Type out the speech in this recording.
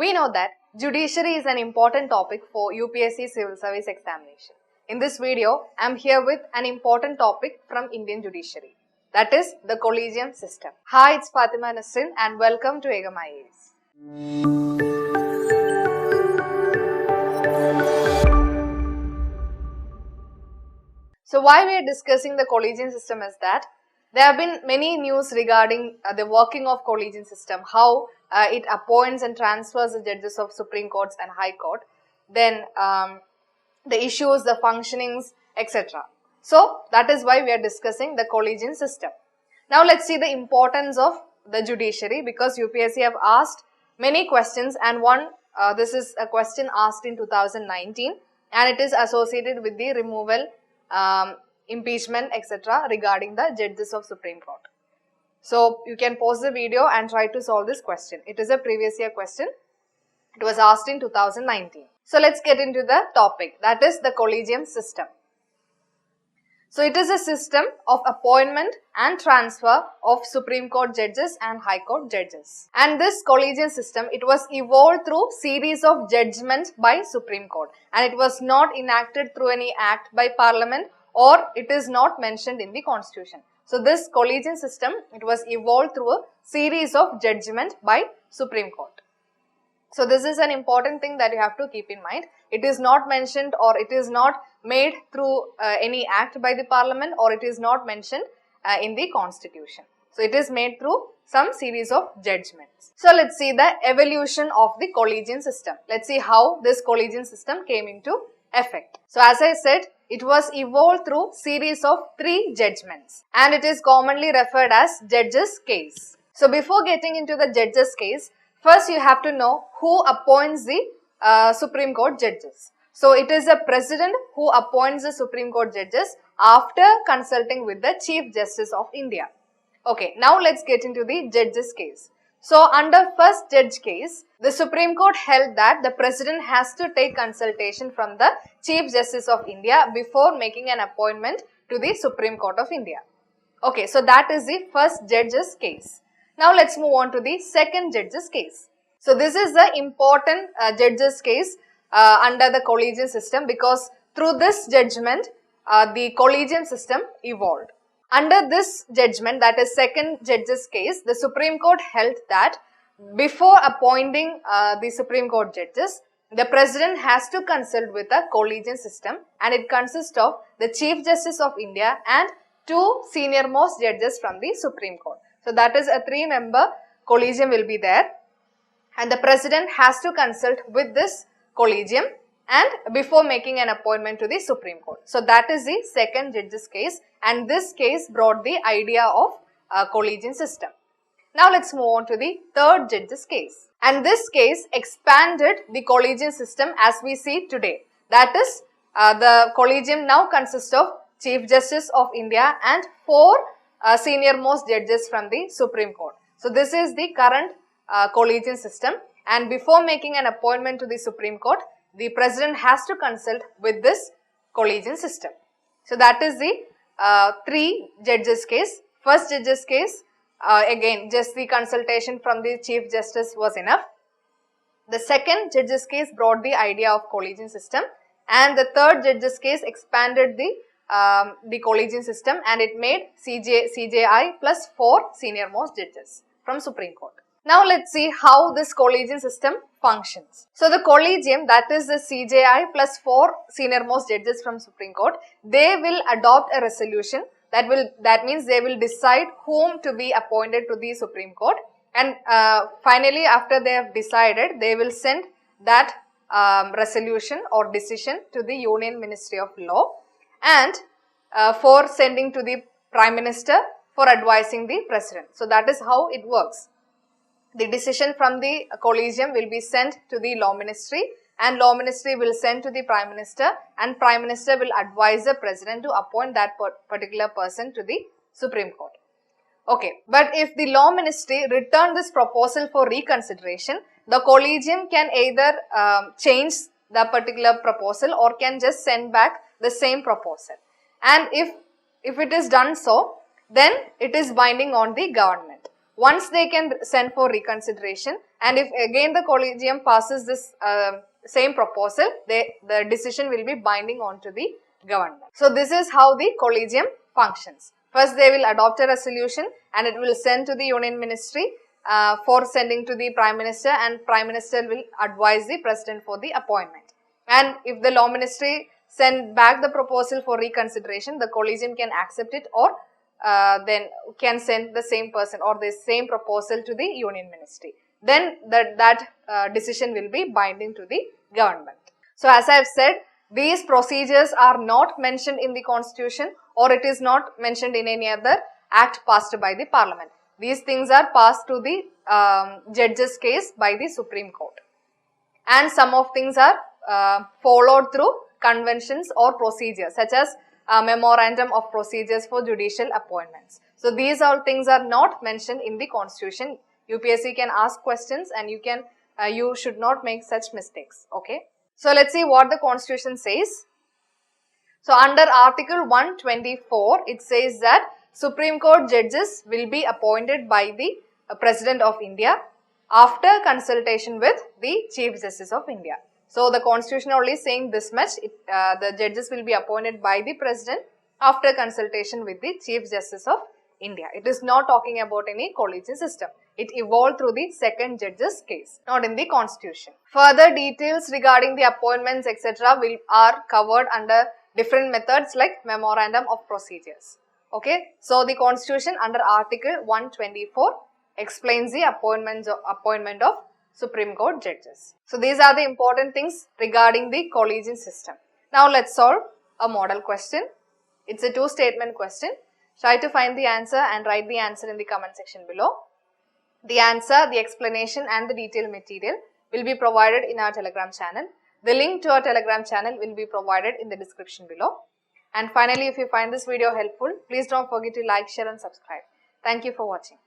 We know that judiciary is an important topic for UPSC Civil Service examination. In this video, I am here with an important topic from Indian judiciary. That is the Collegium system. Hi, it's Fatima Nasrin and welcome to Ekam IAS. So why we are discussing the Collegium system is that there have been many news regarding the working of Collegium system, how it appoints and transfers the judges of Supreme Courts and High Court, then the issues, the functionings, etc. So that is why we are discussing the Collegium system. Now let's see the importance of the judiciary, because UPSC have asked many questions, and this is a question asked in 2019 and it is associated with the removal, impeachment, etc. regarding the judges of Supreme Court. So you can pause the video and try to solve this question. It is a previous year question. It was asked in 2019. So let's get into the topic, that is the Collegium system. So it is a system of appointment and transfer of Supreme Court judges and High Court judges. And this Collegium system, it was evolved through series of judgments by Supreme Court, and it was not enacted through any act by Parliament, or it is not mentioned in the Constitution. So this Collegium system, it was evolved through a series of judgment by Supreme Court. So this is an important thing that you have to keep in mind. It is not mentioned, or it is not made through any act by the Parliament, or it is not mentioned in the Constitution. So it is made through some series of judgments. So let's see the evolution of the Collegium system. Let's see how this Collegium system came into effect. So as I said, it was evolved through series of 3 judgments, and it is commonly referred as judge's case. So before getting into the judge's case, first you have to know who appoints the Supreme Court judges. So it is the President who appoints the Supreme Court judges after consulting with the Chief Justice of India. Okay, now let's get into the judge's case. So under first judge case, the Supreme Court held that the President has to take consultation from the Chief Justice of India before making an appointment to the Supreme Court of India. Okay, so that is the first judge's case. Now let's move on to the second judge's case. So this is the important judge's case under the Collegium system, because through this judgment, the Collegium system evolved. Under this judgment, that is second judge's case, the Supreme Court held that before appointing the Supreme Court judges, the President has to consult with the Collegium system, and it consists of the Chief Justice of India and 2 senior most judges from the Supreme Court. So that is a 3-member Collegium will be there, and the President has to consult with this Collegium and before making an appointment to the Supreme Court. So that is the second judge's case, and this case brought the idea of Collegium system. Now let's move on to the third judge's case, and this case expanded the Collegium system as we see today. That is, the Collegium now consists of Chief Justice of India and 4 senior most judges from the Supreme Court. So this is the current Collegium system, and before making an appointment to the Supreme Court, the President has to consult with this Collegium system. So that is the 3 judges case. First judge's case, again just the consultation from the Chief Justice was enough. The second judge's case brought the idea of Collegium system, and the third judge's case expanded the Collegium system, and it made CJI plus 4 senior most judges from Supreme Court. Now let's see how this Collegium system functions. So the Collegium, that is the CJI plus 4 senior most judges from Supreme Court, they will adopt a resolution that means they will decide whom to be appointed to the Supreme Court, and finally after they have decided, they will send that resolution or decision to the Union Ministry of Law, and for sending to the Prime Minister for advising the President. So that is how it works. The decision from the Collegium will be sent to the Law Ministry, and Law Ministry will send to the Prime Minister, and Prime Minister will advise the President to appoint that particular person to the Supreme Court. Okay, but if the Law Ministry return this proposal for reconsideration, the Collegium can either change the particular proposal or can just send back the same proposal. And if it is done so, then it is binding on the government. once they can send for reconsideration, and if again the Collegium passes this same proposal, the decision will be binding on to the government. So this is how the Collegium functions. First they will adopt a resolution and it will send to the Union Ministry for sending to the Prime Minister, and Prime Minister will advise the President for the appointment. And if the Law Ministry send back the proposal for reconsideration, the Collegium can accept it, or then can send the same person or the same proposal to the Union Ministry. Then that decision will be binding to the government. So as I have said, these procedures are not mentioned in the Constitution, or it is not mentioned in any other act passed by the Parliament. These things are passed to the judge's case by the Supreme Court. And some of things are followed through conventions or procedures, such as memorandum of procedures for judicial appointments. So these all things are not mentioned in the Constitution. UPSC can ask questions, and you should not make such mistakes. Okay. So let's see what the Constitution says. So under Article 124, it says that Supreme Court judges will be appointed by the President of India after consultation with the Chief Justice of India. So the Constitution only is saying this much, the judges will be appointed by the President after consultation with the Chief Justice of India. It is not talking about any collegiate system. It evolved through the second judge's case, not in the Constitution. Further details regarding the appointments etc. are covered under different methods like memorandum of procedures. Okay, so the Constitution under Article 124 explains the appointment of Supreme Court judges. So these are the important things regarding the collegiate system. Now let's solve a model question. It's a two-statement question. Try to find the answer and write the answer in the comment section below. The answer, the explanation and the detailed material will be provided in our Telegram channel. The link to our Telegram channel will be provided in the description below. And finally, if you find this video helpful, please don't forget to like, share and subscribe. Thank you for watching.